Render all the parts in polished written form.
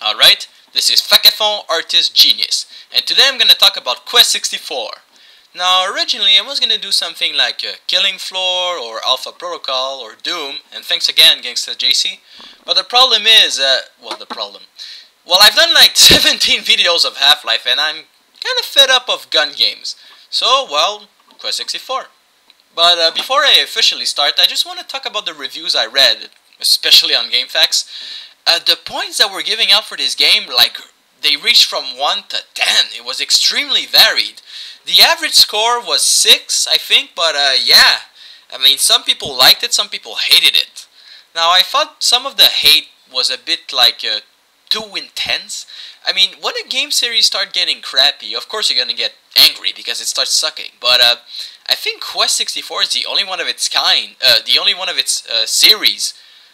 Alright, this is Fakafon Artist Genius, and today I'm gonna talk about Quest 64. Now, originally I was gonna do something like Killing Floor, or Alpha Protocol, or Doom, and thanks again, Gangsta JC. But the problem is, well, I've done like 17 videos of Half-Life, and I'm kinda fed up of gun games. So, well, Quest 64. But before I officially start, I just want to talk about the reviews I read, especially on GameFAQs. The points that we're giving out for this game, like, they reached from 1 to 10. It was extremely varied. The average score was 6, I think, but yeah. I mean, some people liked it, some people hated it. Now, I thought some of the hate was a bit, like, too intense. I mean, when a game series starts getting crappy, of course you're gonna get angry because it starts sucking. But I think Quest 64 is the only one of its kind, the only one of its series.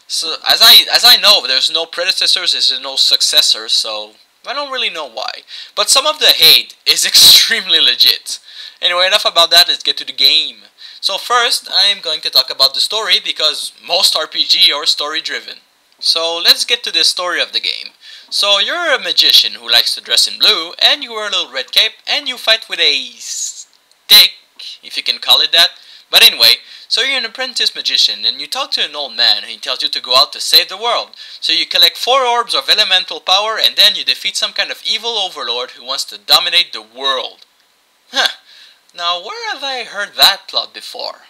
So as I know, there's no predecessors, there's no successors, so I don't really know why. But some of the hate is extremely legit. Anyway, enough about that, let's get to the game. So first, I'm going to talk about the story because most RPG are story driven. So let's get to the story of the game. So you're a magician who likes to dress in blue, and you wear a little red cape, and you fight with a stick, if you can call it that. But anyway, so you're an apprentice magician, and you talk to an old man, and he tells you to go out to save the world. So you collect 4 orbs of elemental power, and then you defeat some kind of evil overlord who wants to dominate the world. Huh. Now, where have I heard that plot before?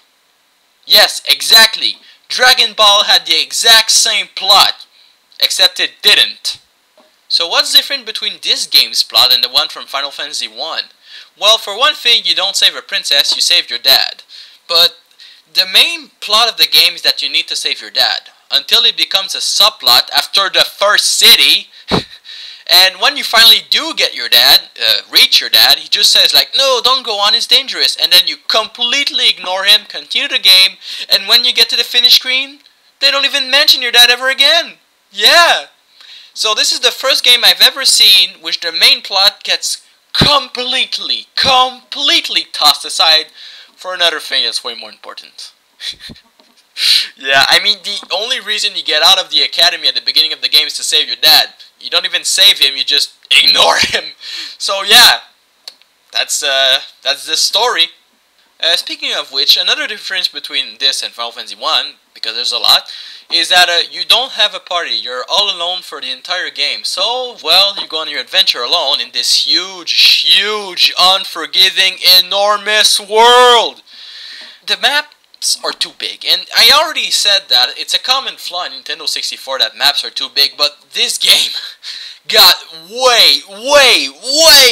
Yes, exactly. Dragon Ball had the exact same plot, except it didn't. So what's different between this game's plot and the one from Final Fantasy 1? Well, for one thing, you don't save a princess, you save your dad. But the main plot of the game is that you need to save your dad, until it becomes a subplot after the first city. And when you finally do get your dad, reach your dad, he just says like, no, don't go on, it's dangerous. And then you completely ignore him, continue the game, and when you get to the finish screen, they don't even mention your dad ever again. Yeah. So this is the first game I've ever seen which the main plot gets completely tossed aside for another thing that's way more important. Yeah, I mean, the only reason you get out of the academy at the beginning of the game is to save your dad. You don't even save him, you just ignore him. So yeah, that's the story. Speaking of which, another difference between this and Final Fantasy 1, because there's a lot, is that you don't have a party. You're all alone for the entire game. So, well, you go on your adventure alone in this huge, unforgiving, enormous world. The maps are too big, and I already said that it's a common flaw in Nintendo 64 that maps are too big, but this game got way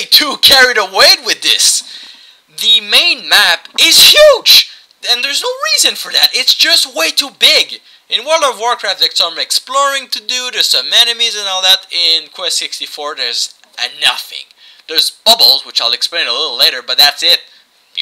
too carried away with this. The main map is huge, and there's no reason for that. It's just way too big. In World of Warcraft, there's some exploring to do, there's some enemies and all that. In Quest 64, there's nothing. There's bubbles, which I'll explain a little later, but that's it.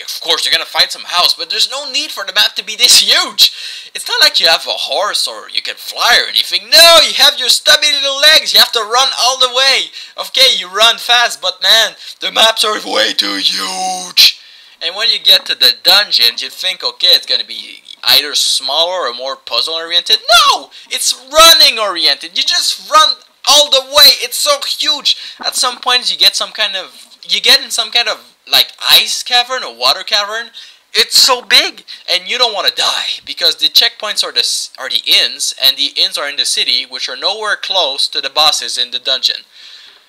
Of course, you're gonna find some house, but there's no need for the map to be this huge. It's not like you have a horse or you can fly or anything. No, you have your stubby little legs. You have to run all the way. Okay, you run fast, but man, the maps are way too huge. And when you get to the dungeons, you think, okay, it's gonna be either smaller or more puzzle-oriented. No! It's running-oriented. You just run all the way. It's so huge. At some points, you get in some kind of like ice cavern or water cavern. It's so big, and you don't want to die because the checkpoints are the inns, and the inns are in the city, which are nowhere close to the bosses in the dungeon.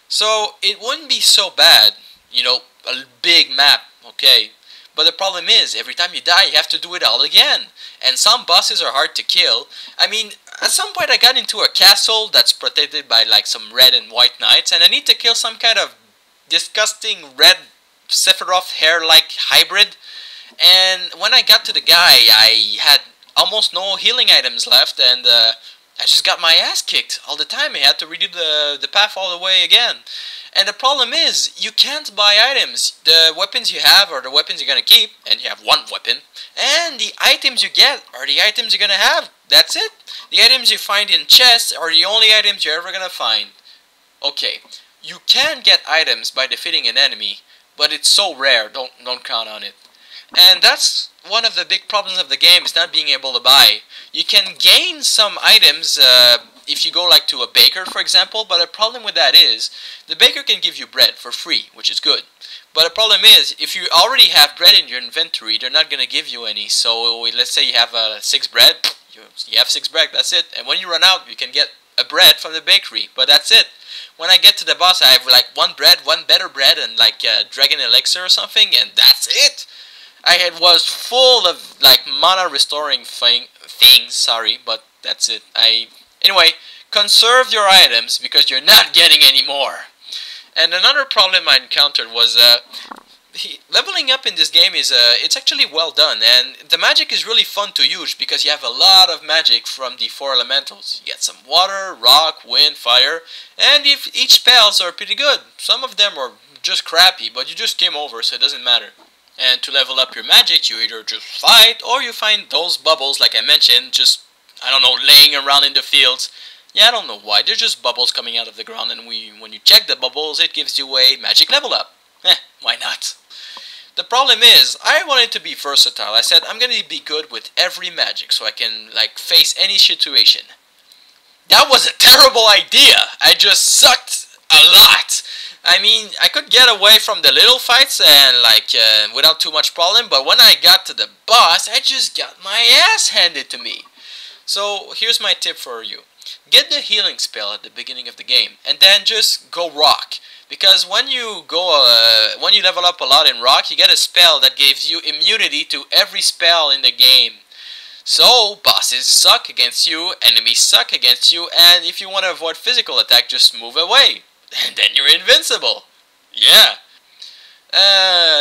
So it wouldn't be so bad, you know, a big map, okay. But the problem is, every time you die, you have to do it all again. And some bosses are hard to kill. I mean, at some point I got into a castle that's protected by like some red and white knights, and I need to kill some kind of disgusting red Sephiroth hair-like hybrid. And when I got to the guy, I had almost no healing items left, and I just got my ass kicked all the time. I had to redo the path all the way again. And the problem is, you can't buy items. The weapons you have are the weapons you're gonna keep, and you have one weapon. And the items you get are the items you're gonna have. That's it. The items you find in chests are the only items you're ever gonna find. Okay, you can get items by defeating an enemy, but it's so rare, don't count on it. And that's one of the big problems of the game, is not being able to buy. You can gain some items if you go like to a baker, for example, but the problem with that is the baker can give you bread for free, which is good. But the problem is, if you already have bread in your inventory, they're not going to give you any. So let's say you have 6 bread, you have 6 bread, that's it. And when you run out, you can get a bread from the bakery, but that's it. When I get to the boss, I have like 1 bread, 1 better bread, and like dragon elixir or something, and that's it. I was full of like mana restoring things, sorry, but that's it. Anyway, conserve your items because you're not getting any more. And another problem I encountered was leveling up in this game is it's actually well done, and the magic is really fun to use because you have a lot of magic from the 4 elementals. You get some water, rock, wind, fire, and each spells are pretty good. Some of them are just crappy, but you just came over, so it doesn't matter. And to level up your magic, you either just fight or you find those bubbles, like I mentioned, just, I don't know, laying around in the fields. Yeah, I don't know why. They're just bubbles coming out of the ground, and when you check the bubbles, it gives you a magic level up. Why not? The problem is, I wanted to be versatile. I said, I'm gonna be good with every magic, so I can, like, face any situation. That was a terrible idea! I just sucked a lot! I mean, I could get away from the little fights and, like, without too much problem, but when I got to the boss, I just got my ass handed to me. So, here's my tip for you. Get the healing spell at the beginning of the game, and then just go rock. Because when you level up a lot in rock, you get a spell that gives you immunity to every spell in the game. So, bosses suck against you, enemies suck against you, and if you want to avoid physical attack, just move away. And then you're invincible. Yeah.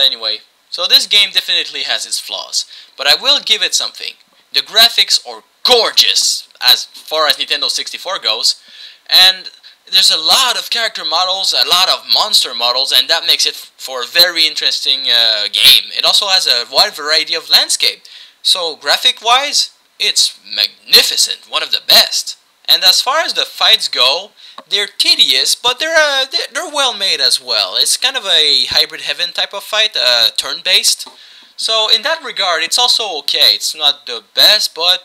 Anyway, so this game definitely has its flaws, but I will give it something. The graphics are gorgeous as far as Nintendo 64 goes, and there's a lot of character models, a lot of monster models, and that makes it for a very interesting game. It also has a wide variety of landscape, so graphic-wise, it's magnificent, one of the best. And as far as the fights go, they're tedious, but they're well made as well. It's kind of a hybrid heaven type of fight, turn-based. So in that regard, it's also okay. It's not the best, but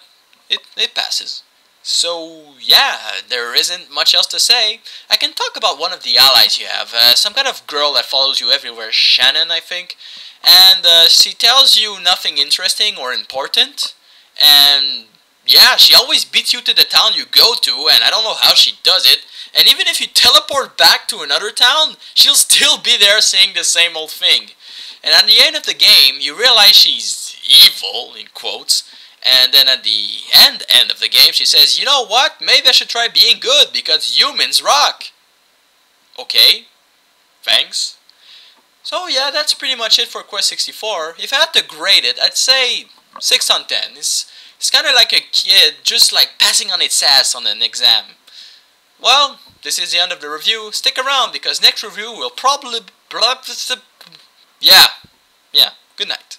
it passes. So yeah, there isn't much else to say. I can talk about one of the allies you have, some kind of girl that follows you everywhere, Shannon I think, and she tells you nothing interesting or important, and yeah, she always beats you to the town you go to, and I don't know how she does it, and even if you teleport back to another town, she'll still be there saying the same old thing. And at the end of the game, you realize she's evil, in quotes, and then at the end of the game, she says, you know what, maybe I should try being good, because humans rock. Okay, thanks. So yeah, that's pretty much it for Quest 64. If I had to grade it, I'd say 6 on 10. It's kind of like a kid just like passing on its ass on an exam. Well, this is the end of the review. Stick around because next review will probably... Yeah, good night.